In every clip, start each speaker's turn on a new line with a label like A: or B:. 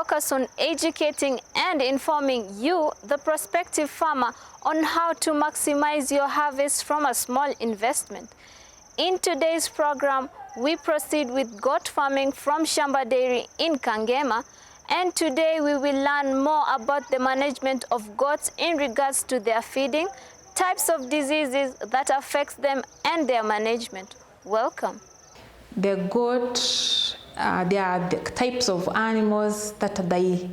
A: focus on educating and informing you, the prospective farmer, on how to maximize your harvest from a small investment. In today's program, we proceed with goat farming from Shamba Dairy in Kangema, and today we will learn more about the management of goats in regards to their feeding, types of diseases that affect them, and their management. Welcome.
B: The goat, there are the types of animals that they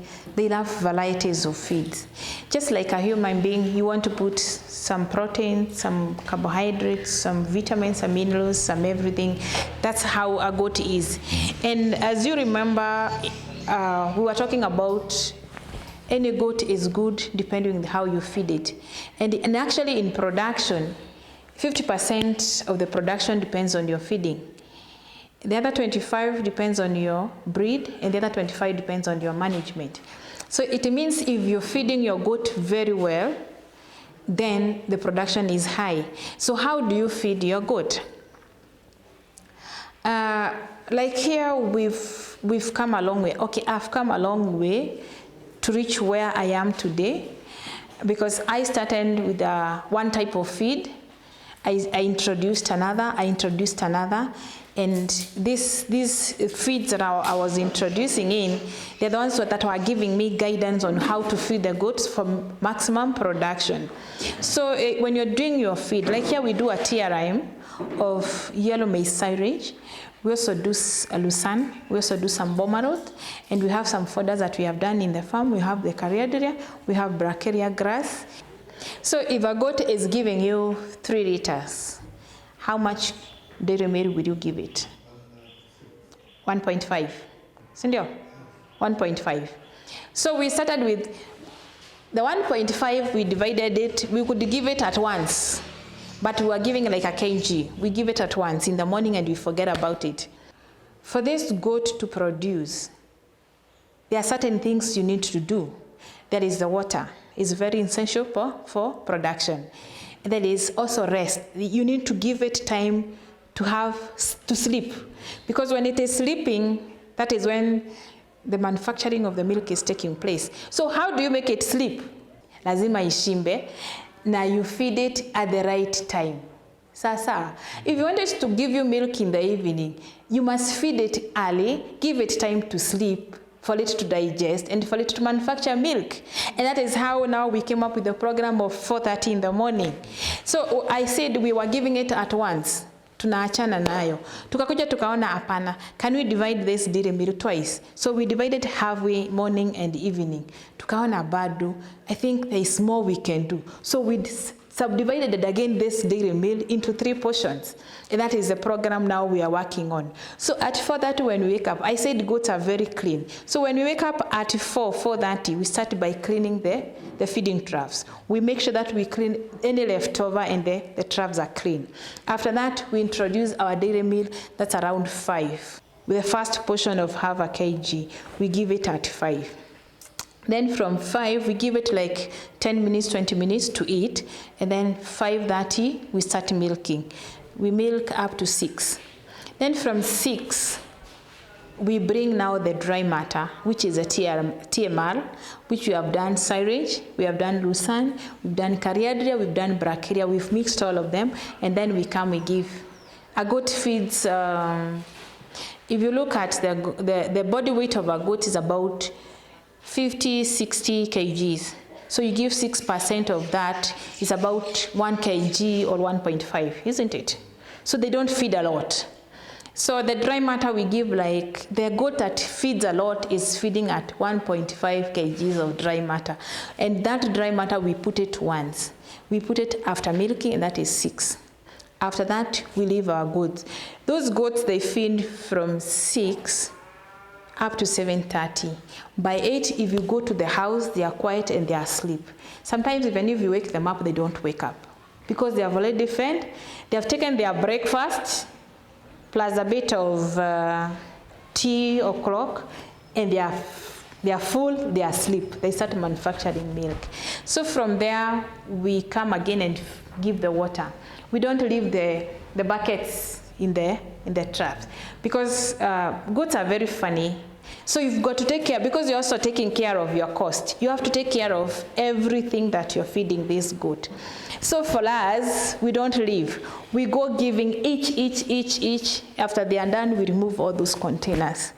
B: love varieties of feeds. Just like a human being, you want to put some protein, some carbohydrates, some vitamins, some minerals, some everything. That's how a goat is. And as you remember, we were talking about any goat is good depending on how you feed it. And actually in production, 50% of the production depends on your feeding. The other 25 depends on your breed, and the other 25 depends on your management. So it means if you're feeding your goat very well, then the production is high. So how do you feed your goat? Like here, we've come a long way. Okay, I've come a long way to reach where I am today, because I started with one type of feed. I introduced another, and these feeds that I was introducing in, they're the ones that were giving me guidance on how to feed the goats for maximum production. So when you're doing your feed, like here we do a TRM of yellow maize silage. We also do lucerne, we also do some bomarot, and we have some fodders that we have done in the farm. We have the cariadria, we have bracharia grass. So if a goat is giving you 3 liters, how much dairy meal will you give it? 1.5. Sindio? 1.5. So we started with the 1.5, we divided it, we could give it at once, but we were giving like a kg. We give it at once in the morning and we forget about it. For this goat to produce, there are certain things you need to do. There is the water. It's very essential for production. And there is also rest. You need to give it time to sleep. Because when it is sleeping, that is when the manufacturing of the milk is taking place. So how do you make it sleep? Lazima ishimbe. Now you feed it at the right time. Sasa, if you want it to give you milk in the evening, you must feed it early, give it time to sleep, for it to digest, and for it to manufacture milk. And that is how now we came up with the program of 4:30 in the morning. So I said we were giving it at once. Tunaachana nayo. Tukakuja tukaona hapana. Can we divide this dairy meal twice? So we divided halfway, morning and evening. Tukaona bado. I think there is more we can do. So we subdivided it again, this dairy meal, into 3 portions. And that is the program now we are working on. So at 4:30 when we wake up, I said goats are very clean. So when we wake up at 4:30, we start by cleaning the feeding troughs. We make sure that we clean any leftover and the troughs are clean. After that, we introduce our dairy meal, that's around 5. With the first portion of half a kg, we give it at 5. Then from 5, we give it like 10 minutes, 20 minutes to eat. And then 5:30, we start milking. We milk up to 6. Then from 6, we bring now the dry matter, which is a TMR, which we have done silage, we have done lucerne, we've done cariadria, we've done bracharia, we've mixed all of them, and then we give. A goat feeds, if you look at the body weight of a goat is about 50-60 kgs. So you give 6% of that is about 1 kg or 1.5, isn't it? So they don't feed a lot. So the dry matter we give, like the goat that feeds a lot is feeding at 1.5 kgs of dry matter. And that dry matter we put it once. We put it after milking, and that is 6. After that, we leave our goats. Those goats, they feed from 6 up to 7:30. By 8, if you go to the house, they are quiet and they are asleep. Sometimes even if you wake them up, they don't wake up because they have already fed. They have taken their breakfast plus a bit of tea or clock, and they are full, they are asleep. They start manufacturing milk. So from there, we come again and give the water. We don't leave the buckets in the traps because goats are very funny. So you've got to take care, because you're also taking care of your cost. You have to take care of everything that you're feeding this goat. So for us, we don't leave. We go giving each. After they are done, we remove all those containers.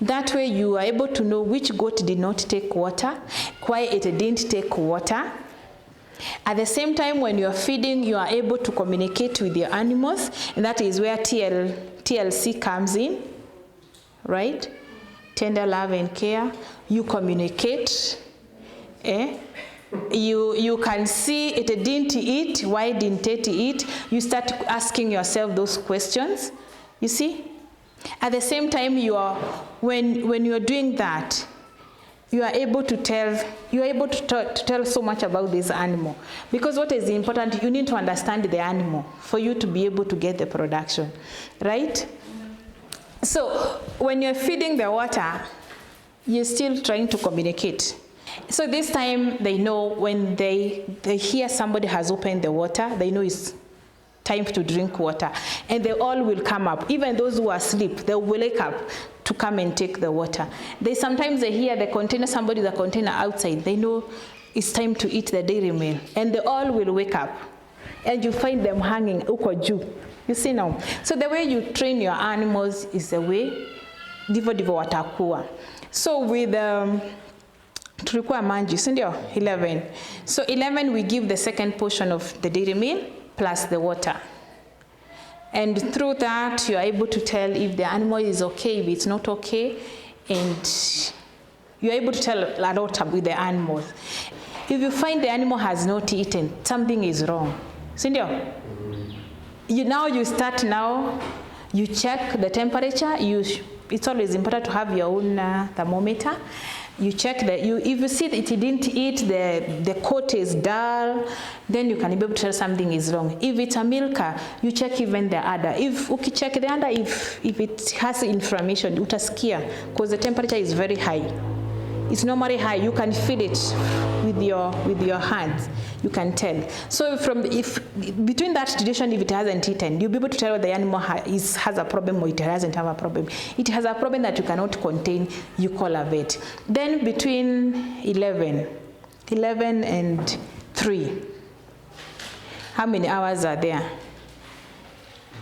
B: That way you are able to know which goat did not take water, why it didn't take water. At the same time, when you're feeding, you are able to communicate with your animals, and that is where TLC comes in, right? Tender love and care. You communicate. You can see it didn't eat. Why didn't it eat? You start asking yourself those questions. You see? At the same time, when you're doing that, you are able to tell so much about this animal. Because what is important, you need to understand the animal for you to be able to get the production, right? So when you're feeding the water, you're still trying to communicate. So this time they know, when they hear somebody has opened the water, they know it's time to drink water. And they all will come up. Even those who are asleep, they will wake up to come and take the water. Sometimes they hear the container, somebody the container outside. They know it's time to eat the dairy meal. And they all will wake up. And you find them hanging uko juu. You see now? So the way you train your animals is the way divo watakuwa. So with tulikuwa manji, si ndio? 11. So 11 we give the second portion of the dairy meal plus the water. And through that you are able to tell if the animal is okay, if it's not okay, and you are able to tell a lot with the animals. If you find the animal has not eaten, something is wrong. Si ndio? You start now, you check the temperature. It's always important to have your own thermometer. You check that if you see that it didn't eat, the coat is dull, then you can be able to tell something is wrong. If it's a milker, you check even the udder. If you check the udder, if it has inflammation, utasikia, because the temperature is very high. It's normally high. You can feel it with your hands. You can tell. So between that duration, if it hasn't eaten, you'll be able to tell whether the animal has a problem or it doesn't have a problem. It has a problem that you cannot contain, you call a vet. Then between 11 and 3, how many hours are there?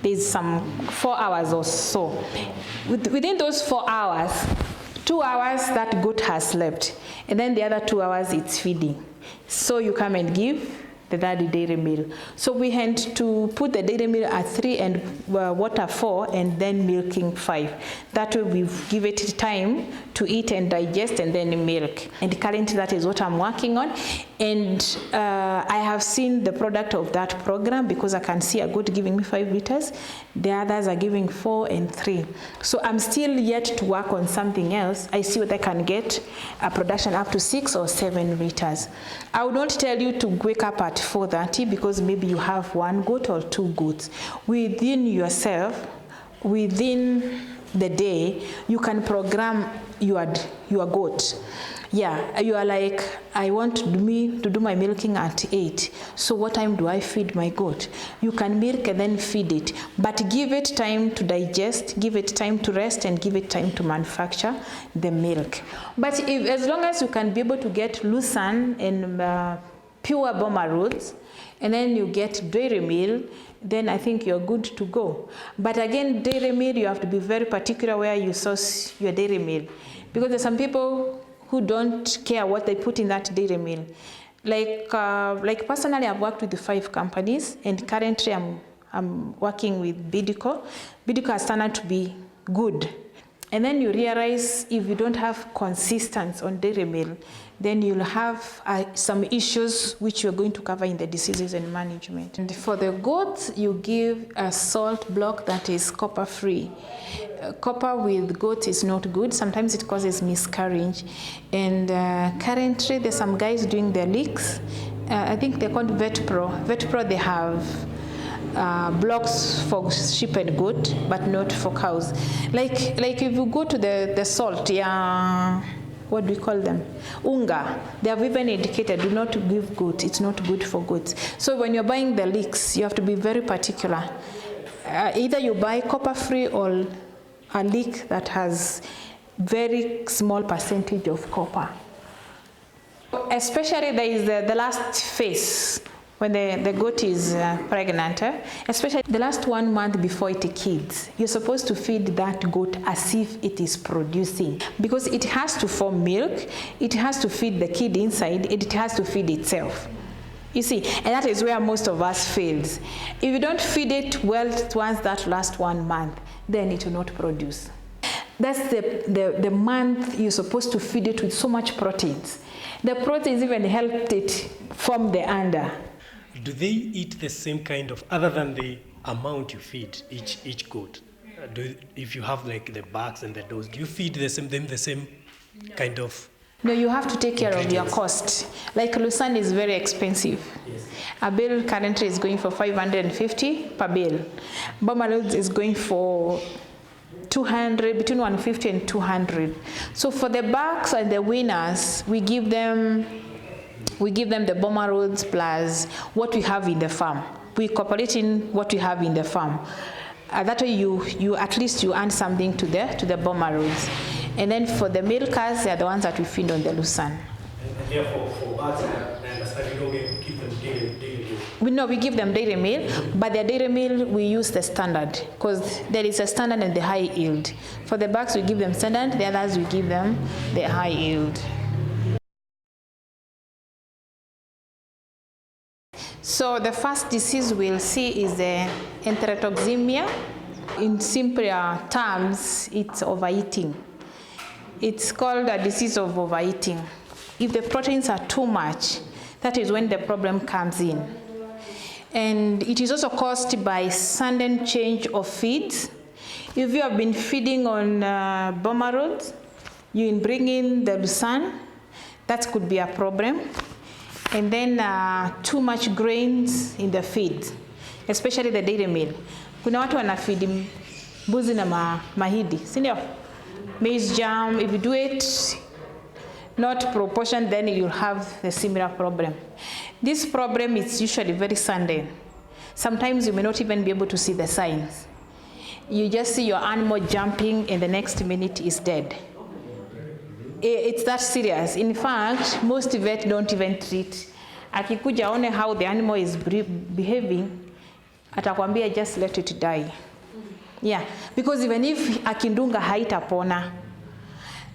B: There's some 4 hours or so. Within those 4 hours, 2 hours that goat has slept, and then the other 2 hours it's feeding. So you come and give the dairy meal. So we had to put the dairy meal at 3 and water 4, and then milking 5. That way we give it time to eat and digest, and then milk. And currently that is what I'm working on. And I have seen the product of that program, because I can see a goat giving me 5 liters. The others are giving 4 and 3. So I'm still yet to work on something else. I see whether I can get a production up to 6 or 7 liters. I would not tell you to wake up at 4:30, because maybe you have 1 goat or 2 goats. Within yourself, within the day, you can program your goat. Yeah, you are like, I want to do my milking at 8. So what time do I feed my goat? You can milk and then feed it, but give it time to digest, give it time to rest, and give it time to manufacture the milk. But as long as you can be able to get Lucerne and pure Boma roots, and then you get dairy meal, then I think you're good to go. But again, dairy meal, you have to be very particular where you source your dairy meal, because there's some people who don't care what they put in that dairy meal. Like personally, I've worked with the 5 companies, and currently I'm working with Bidco. Bidco has turned out to be good. And then you realize if you don't have consistency on dairy meal, then you'll have some issues which you're going to cover in the diseases and management. And for the goats, you give a salt block that is copper-free. Copper with goats is not good. Sometimes it causes miscarriage. And currently, there's some guys doing their leaks. I think they're called VetPro. VetPro, they have blocks for sheep and goat, but not for cows. Like if you go to the salt, what do we call them? Unga. They have even indicated, do not give goat. It's not good for goats. So when you're buying the leeks, you have to be very particular. Either you buy copper-free or a leek that has very small percentage of copper. Especially there is the last phase when the goat is pregnant, especially the last 1 month before it kids. You're supposed to feed that goat as if it is producing, because it has to form milk, it has to feed the kid inside, it has to feed itself. You see, and that is where most of us fails. If you don't feed it well once that last 1 month, then it will not produce. That's the month you're supposed to feed it with so much proteins. The proteins even helped it form the under.
C: Do they eat the same kind of, other than the amount you feed each goat? If you have like the bags and the does, do you feed the same kind of?
B: No, you have to take care of your cost. Like Lucerne is very expensive.
C: Yes.
B: A bale currently is going for 550 per bale. Bomaloads is going for 200, between 150 and 200. So for the backs and the winners, we give them the bomber roads plus what we have in the farm. We incorporate in what we have in the farm. That way you at least you earn something to the bomber roads. And then for the milkers, they are the ones that we feed on the Lucerne.
C: And therefore for birds, I understand you don't keep them daily meal.
B: No, we give them dairy meal, but their dairy meal we use the standard, because there is a standard and the high yield. For the bucks we give them standard, the others we give them the high yield. So the first disease we'll see is the enterotoxemia. In simpler terms, it's overeating. It's called a disease of overeating. If the proteins are too much, that is when the problem comes in. And it is also caused by sudden change of feeds. If you have been feeding on bomber rods, you bring in the Lucerne, that could be a problem. And then too much grains in the feed, especially the dairy meal. Kuna watu wanafeed mbuzi na mahidi, si ndio? Maize germ, if you do it not proportion, then you'll have a similar problem. This problem is usually very sudden. Sometimes you may not even be able to see the signs. You just see your animal jumping and the next minute is dead. It's that serious. In fact, most vets don't even treat. Akikuja one how the animal is behaving, atakwambia just let it die. Yeah, because even if akindunga haitapona,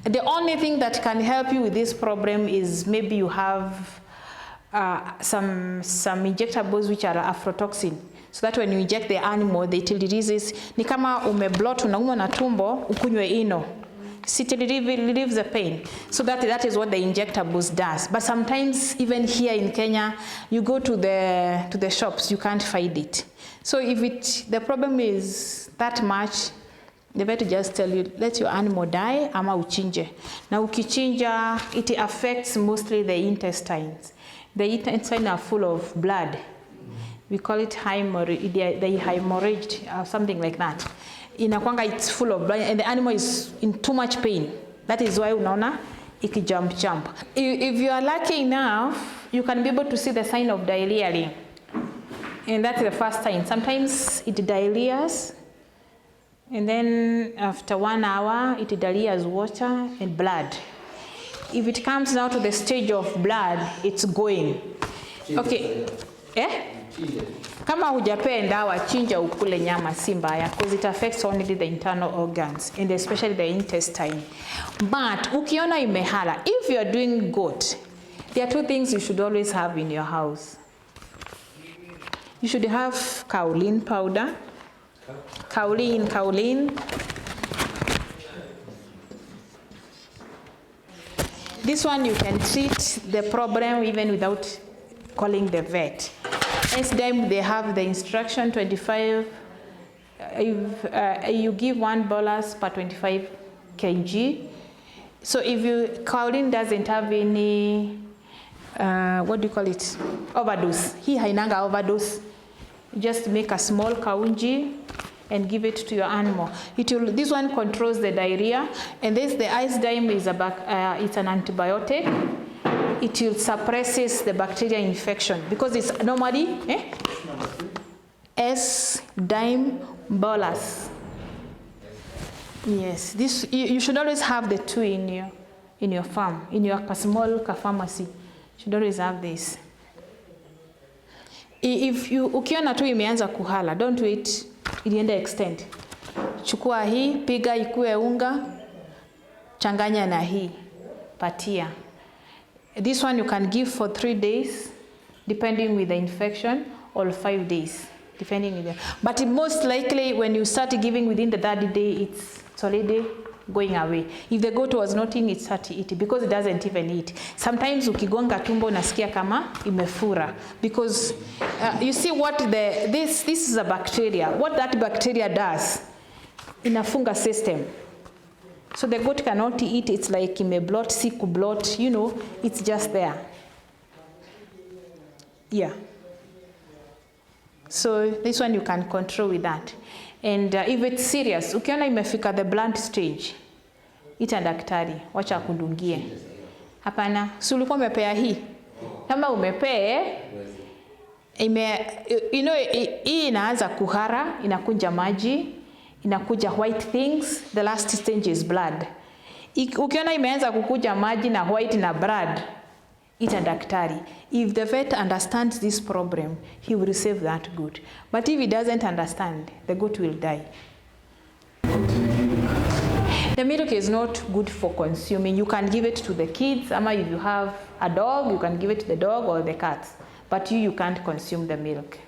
B: the only thing that can help you with this problem is maybe you have some injectables which are aflatoxin, so that when you inject the animal, it releases. Ni kama umeblot unaumwa na tumbo, ukunywe ino. It relieves the pain. So that is what the injectables does. But sometimes even here in Kenya, you go to the shops, you can't find it. So if the problem is that much, the vet just tell you, let your animal die, ama uchinje. Now ukichinja, it affects mostly the intestines. The intestines are full of blood. We call it the hemorrhage or something like that. Inakwanga, it's full of blood and the animal is in too much pain. That is why unaona ikijump. If you are lucky enough, you can be able to see the sign of diarrhea. And that's the first sign. Sometimes it diarrheas, and then after 1 hour, it diarrheas water and blood. If it comes now to the stage of blood, it's going. Okay. Kama hujapea dawa, chinja ukule nyama si mbaya, because it affects only the internal organs and especially the intestine. But ukiona imehala, if you are doing goat, there are two things you should always have in your house. You should have kaolin powder. Kaolin. This one you can treat the problem even without calling the vet. Next time they have the instruction 25, you give 1 bolus per 25 kg. So if kaolin doesn't have any, what do you call it? Overdose. Hii hainanga overdose. Just make a small kaunji and give it to your animal. This one controls the diarrhea, and the ice dime is it's an antibiotic. It will suppresses the bacterial infection because it's normally S dime bolus. Yes, this you should always have the two in your farm, in your small pharmacy. You should always have this. If you ukiona tu imeanza kuhala, don't wait iliende extend. Chukua hii, piga ikue unga, changanya na hii, patia. This one you can give for 3 days, depending with the infection, or 5 days, depending with the. But most likely, when you start giving within the 30 day, it's already going away. If the goat was not eating, it started eating because it doesn't even eat. Sometimes ukigonga tumbo unasikia kama imefura because you see what this is a bacteria. What that bacteria does, inafunga system. So the goat cannot eat. It's like imeblot, sick blot, you know, it's just there. Yeah. So this one you can control with that. And if it's serious, ukiona imefika the blunt stage, ita daktari, wacha akudungie. Hapana, si ulikuwa umepea hii. Kama umepea, you know, hii inaanza kuhara, inakuja maji, inakuja white things, the last stage is blood. Ukiona imeanza kukuja maji na white na blood, ita daktari. If the vet understands this problem, he will save that goat. But if he doesn't understand, the goat will die. The milk is not good for consuming. You can give it to the kids, ama if you have a dog, you can give it to the dog or the cats. But you can't consume the milk.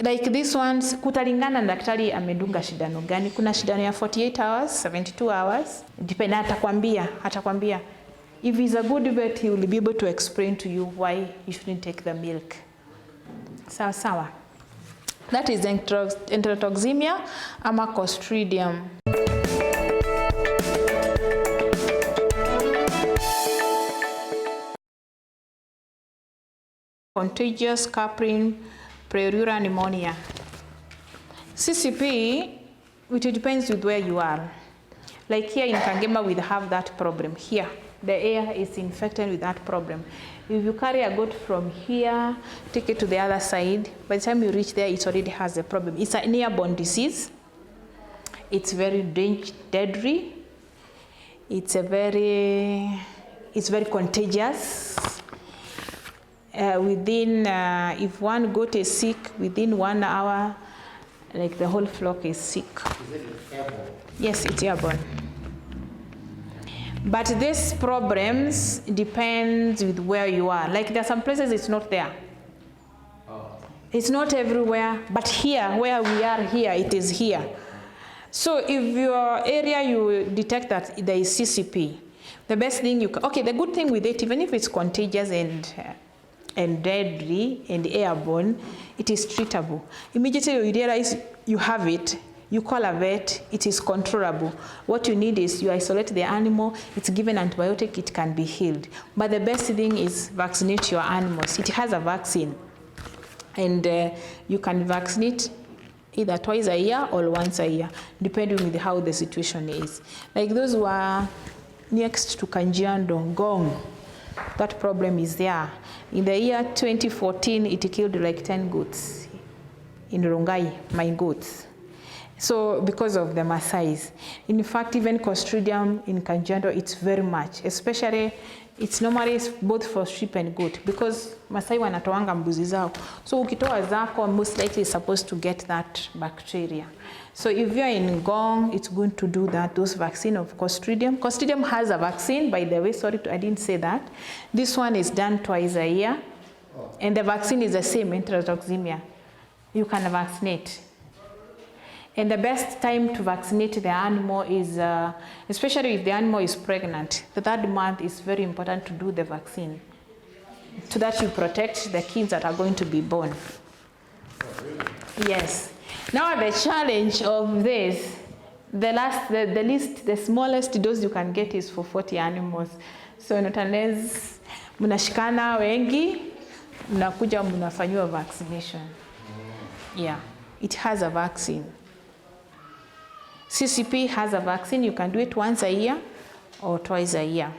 B: Like this ones, kutalingana na daktari amedunga shindano gani. Kuna shindano ya 48 hours, 72 hours. Depend, atakwambia. If he's a good vet, he will be able to explain to you why you shouldn't take the milk. Sawa. That is enterotoxemia ama Clostridium. Contagious caprine pleura pneumonia. CCP, it depends with where you are. Like here in Kangema, we have that problem. Here, the air is infected with that problem. If you carry a goat from here, take it to the other side, by the time you reach there, it already has a problem. It's an airborne disease. It's very deadly. It's very contagious. If one goat is sick, within 1 hour, like the whole flock is sick.
D: Is it airborne?
B: Yes, it's airborne. But these problems depends with where you are. Like there are some places it's not there.
D: Oh.
B: It's not everywhere, but here, where we are here, it is here. So if your area you detect that there is CCP, the best thing you can, okay, the good thing with it, even if it's contagious and deadly and airborne, it is treatable. Immediately you realize you have it, you call a vet, it is controllable. What you need is you isolate the animal, it's given antibiotic, it can be healed. But the best thing is vaccinate your animals. It has a vaccine. And you can vaccinate either twice a year or once a year, depending on how the situation is. Like those who are next to Kanjiando, Gong, that problem is there. In the year 2014, it killed like 10 goats in Rongai, my goats. So because of the Maasais. In fact, even Clostridium in Kanjiando, it's very much, especially it's normally both for sheep and goat because Maasai wanatoanga mbuzi zao. So ukitoa zako, most likely is supposed to get that bacteria. So if you're in Gong, it's going to do that, those vaccine of Clostridium. Clostridium has a vaccine, by the way, sorry, I didn't say that. This one is done twice a year. And the vaccine is the same, enterotoxemia. You can vaccinate. And the best time to vaccinate the animal is, especially if the animal is pregnant, the 3rd month is very important to do the vaccine, so that you protect the kids that are going to be born. Yes. Now the challenge of this, the smallest dose you can get is for 40 animals. So not unless mnashikana wengi, mnakuja mnafanywa vaccination. Yeah, it has a vaccine. CCP has a vaccine. You can do it once a year or twice a year.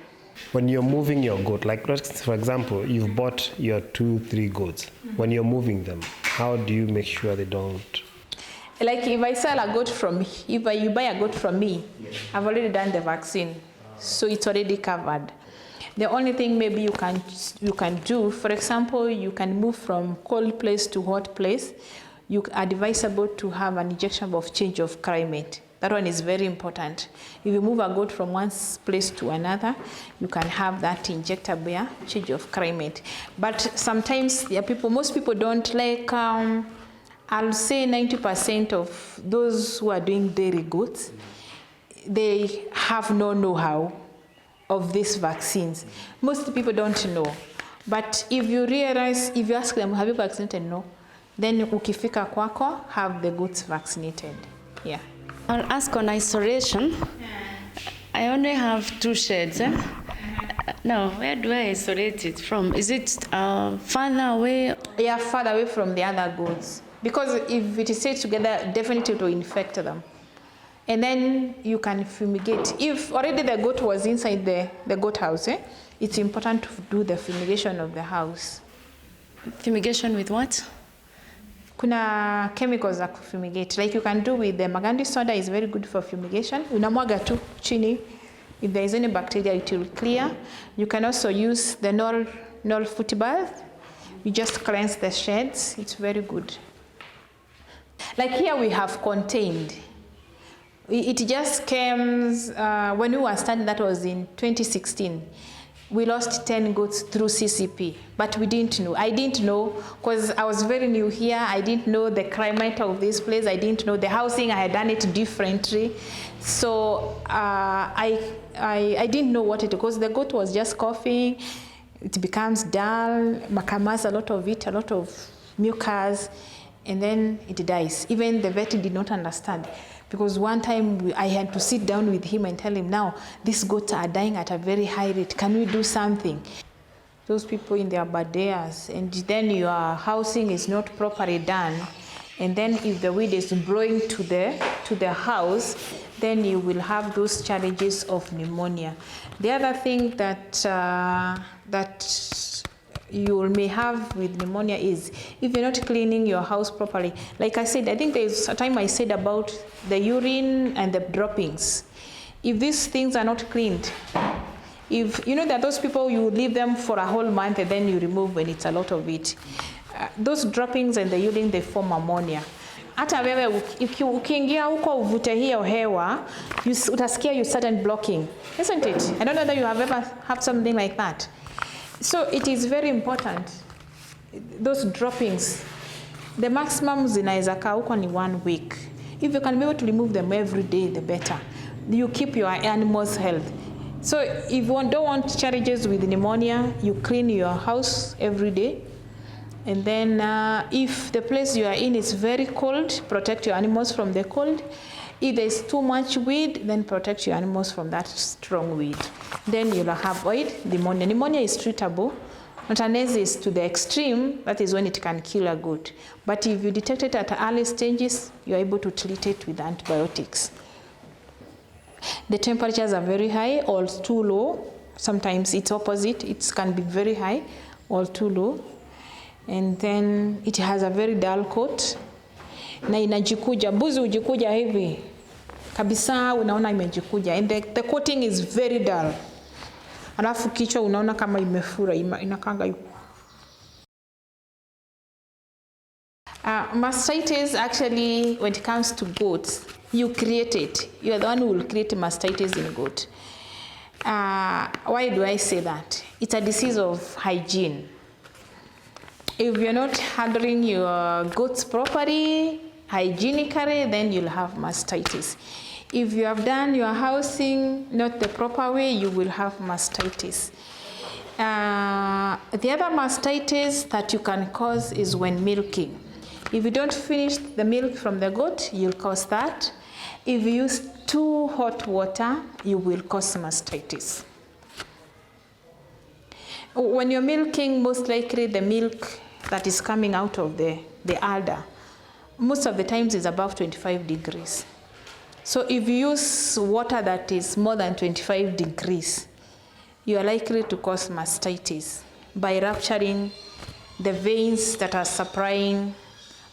C: When you're moving your goat, like for example, you've bought your 2-3 goats. When you're moving them, how do you make sure they don't?
B: Like if I sell a goat you buy a goat from me, I've already done the vaccine, so it's already covered. The only thing maybe you can do, for example, you can move from cold place to hot place. You are advisable to have an injection of change of climate. That one is very important. If you move a goat from one place to another, you can have that injectable change of climate. But sometimes most people don't like. I'll say 90% of those who are doing dairy goats, they have no know-how of these vaccines. Most people don't know. But if you realize, if you ask them, have you vaccinated? No. Then ukifika kwako, have the goats vaccinated. Yeah.
E: I'll ask on isolation. I only have 2 sheds. Now, where do I isolate it from? Is it further away?
B: Yeah, further away from the other goats. Because if it is stayed together, definitely it will infect them. And then you can fumigate. If already the goat was inside the goat house, it's important to do the fumigation of the house.
E: Fumigation with what?
B: Kuna chemicals za fumigate. Like you can do with the magandi soda is very good for fumigation. Unamwaga tu chini. If there is any bacteria, it will clear. You can also use the Nol foot bath. You just cleanse the sheds. It's very good. Like here we have contained. It just came when we were starting, that was in 2016. We lost 10 goats through CCP, but we didn't know. I didn't know because I was very new here. I didn't know the climate of this place. I didn't know the housing. I had done it differently. So I didn't know what it was because the goat was just coughing. It becomes dull, makamas, a lot of it, a lot of mucus. And then it dies. Even the vet did not understand. Because one time I had to sit down with him and tell him, now, these goats are dying at a very high rate. Can we do something? Those people in their bad days, and then your housing is not properly done. And then if the weed is blowing to the house, then you will have those challenges of pneumonia. The other thing that you may have with pneumonia is if you're not cleaning your house properly. Like I said, I think there's a time I said about the urine and the droppings. If these things are not cleaned, if you know that those people, you leave them for a whole month and then you remove when it's a lot of it, those droppings and the urine, they form ammonia. Hata wewe ukiingia huko uvute hiyo hewa, utasikia you started blocking, isn't it? I don't know whether you have ever had something like that. So it is very important. Those droppings, the maximum zinaweza kaa huko ni 1 week. If you can be able to remove them every day, the better. You keep your animals' health. So if you don't want challenges with pneumonia, you clean your house every day. And then if the place you are in is very cold, protect your animals from the cold. If there is too much weed, then protect your animals from that strong weed. Then you'll avoid pneumonia. Pneumonia is treatable. Not unless it's to the extreme, that is when it can kill a goat. But if you detect it at early stages, you're able to treat it with antibiotics. The temperatures are very high or too low. Sometimes it's opposite. It can be very high or too low. And then it has a very dull coat. Na inajikuja, mbuzi ujikuja hivi. Kabisa unaona imejikuja. And the coating is very dull. Alafu kichwa unaona kama imefura, inakanga yuko. Mastitis actually, when it comes to goats, you create it. You are the one who will create mastitis in goat. Why do I say that? It's a disease of hygiene. If you're not handling your goats properly, hygienically, then you'll have mastitis. If you have done your housing not the proper way, you will have mastitis. The other mastitis that you can cause is when milking. If you don't finish the milk from the goat, you'll cause that. If you use too hot water, you will cause mastitis. When you're milking, most likely the milk that is coming out of the udder, most of the times is above 25 degrees. So if you use water that is more than 25 degrees, you are likely to cause mastitis by rupturing the veins that are supplying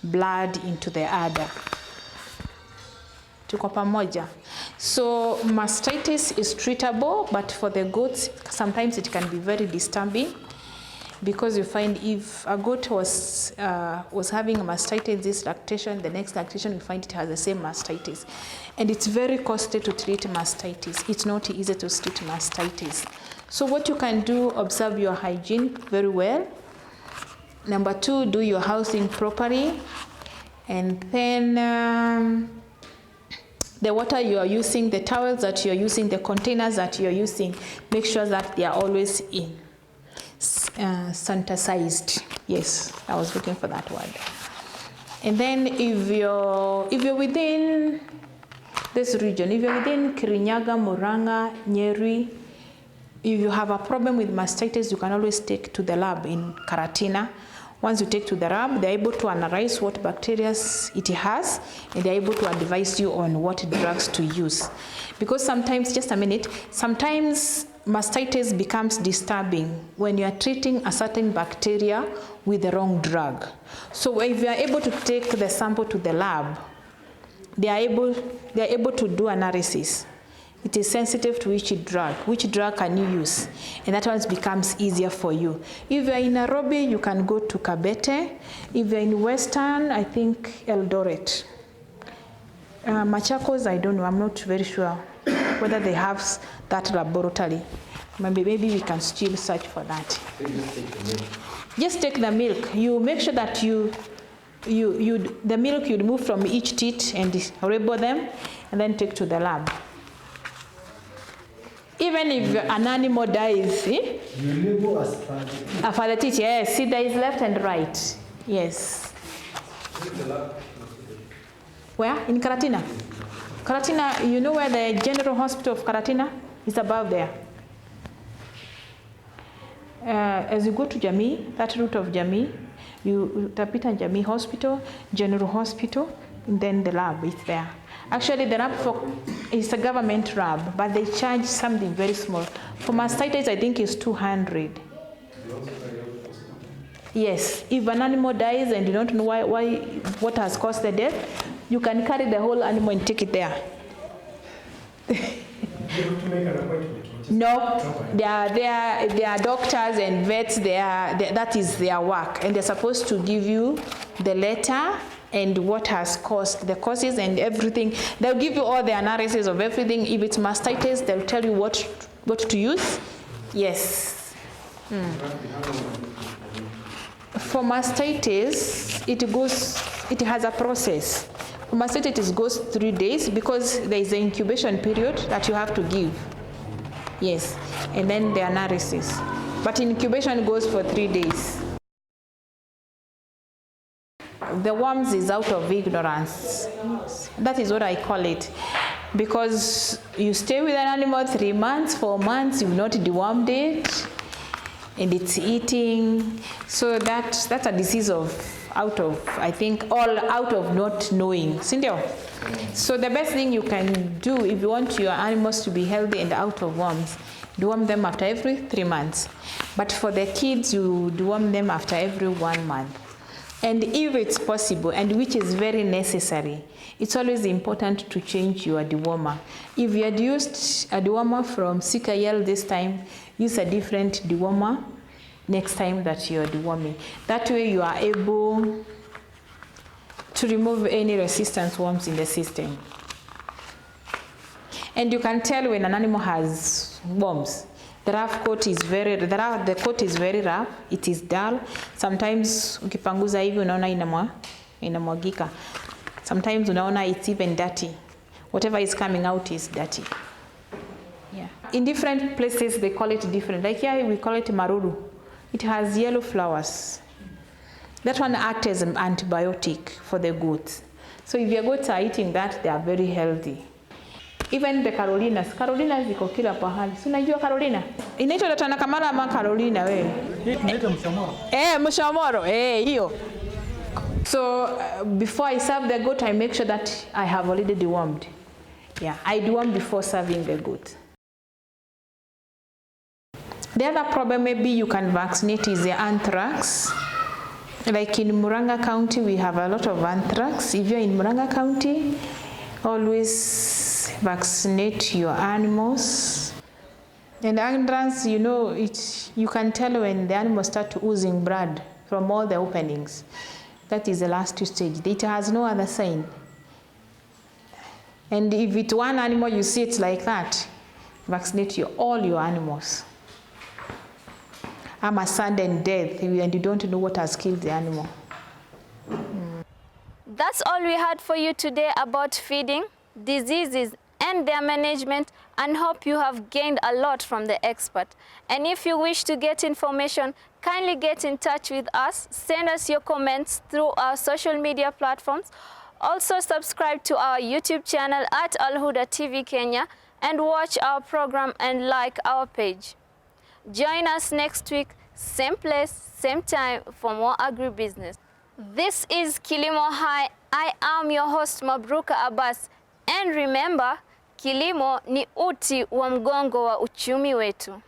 B: blood into the udder. Tuko pamoja. So mastitis is treatable, but for the goats, sometimes it can be very disturbing, because you find if a goat was having mastitis this lactation, the next lactation you find it has the same mastitis. And it's very costly to treat mastitis. It's not easy to treat mastitis. So what you can do, observe your hygiene very well. Number 2, do your housing properly. And then the water you are using, the towels that you are using, the containers that you are using, make sure that they are always in sanitized. Yes, I was looking for that word. And then if you're within this region, if you're within Kirinyaga, Muranga, Nyeri, if you have a problem with mastitis, you can always take to the lab in Karatina. Once you take to the lab, they're able to analyze what bacteria it has, and they're able to advise you on what drugs to use. Because sometimes, just a minute, sometimes mastitis becomes disturbing when you are treating a certain bacteria with the wrong drug. So if you are able to take the sample to the lab, they are able to do analysis. It is sensitive to which drug can you use, and that one becomes easier for you. If you're in Nairobi, you can go to Kabete. If you're in Western, I think Eldoret. Machakos, I don't know, I'm not very sure whether they have that laboratory. Maybe we can still search for that. Just take the milk. You make sure that the milk you remove from each teat and label them, and then take to the lab. Even if an animal dies, you label as for the teeth, yes. See, there is left and right. Yes. Where? In Karatina. Karatina, you know where the General Hospital of Karatina is? Above there. As you go to Jamii, that route of Jamii, you tapita Jamii Hospital, General Hospital, and then the lab is there. Actually, the lab is a government lab, but they charge something very small. For mastitis, I think it's 200. Yes, if an animal dies and you don't know what has caused the death, you can carry the whole animal and take it there.
C: You have to make an appointment.
B: No, they are doctors and vets. That is their work, and they're supposed to give you the letter and what has caused the causes and everything. They'll give you all the analysis of everything. If it's mastitis, they'll tell you what to use. Yes. For mastitis, it has a process. For mastitis, it goes 3 days because there is an incubation period that you have to give. Yes, and then the analysis. But incubation goes for 3 days. The worms is out of ignorance. That is what I call it. Because you stay with an animal 3 months, 4 months, you've not dewormed it, and it's eating. So that's a disease out of not knowing. Cindy? So the best thing you can do if you want your animals to be healthy and out of worms, deworm them after every 3 months. But for the kids, you deworm them after every 1 month. And if it's possible, and which is very necessary, it's always important to change your dewormer. If you had used a dewormer from CKL this time, use a different dewormer next time that you're deworming. That way you are able to remove any resistant worms in the system. And you can tell when an animal has worms. The coat is very rough, it is dull. Sometimes ukipanguza hivi unaona inamwagika. Sometimes unaona it's even dirty. Whatever is coming out is dirty. Yeah. In different places they call it different. Like here we call it maruru. It has yellow flowers. That one acts as an antibiotic for the goats. So if your goats are eating that, they are very healthy. Even the Carolinas ziko kila pahali. Si unajua Carolina? Inaitwa Datana Kamara ama Carolina wewe?
C: Inaitwa mshamoro.
B: Mshamoro. Hiyo. So before I serve the goat, I make sure that I have already dewormed. Yeah, I deworm before serving the goat. The other problem maybe you can vaccinate is the anthrax. Like in Muranga County, we have a lot of anthrax. If you're in Muranga County, Always vaccinate your animals. And entrance, you know, you can tell when the animals start oozing blood from all the openings. That is the last stage. It has no other sign. And if it's one animal you see it's like that, vaccinate all your animals. A sudden death and you don't know what has killed the animal.
A: That's all we had for you today about feeding, diseases, and their management, and hope you have gained a lot from the expert. And if you wish to get information, kindly get in touch with us. Send us your comments through our social media platforms. Also subscribe to our YouTube channel at Al Huda TV Kenya and watch our program and like our page. Join us next week, same place, same time for more agribusiness. This is Kilimo Hai. I am your host Mabruka Abbas, and remember, kilimo ni uti wa mgongo wa uchumi wetu.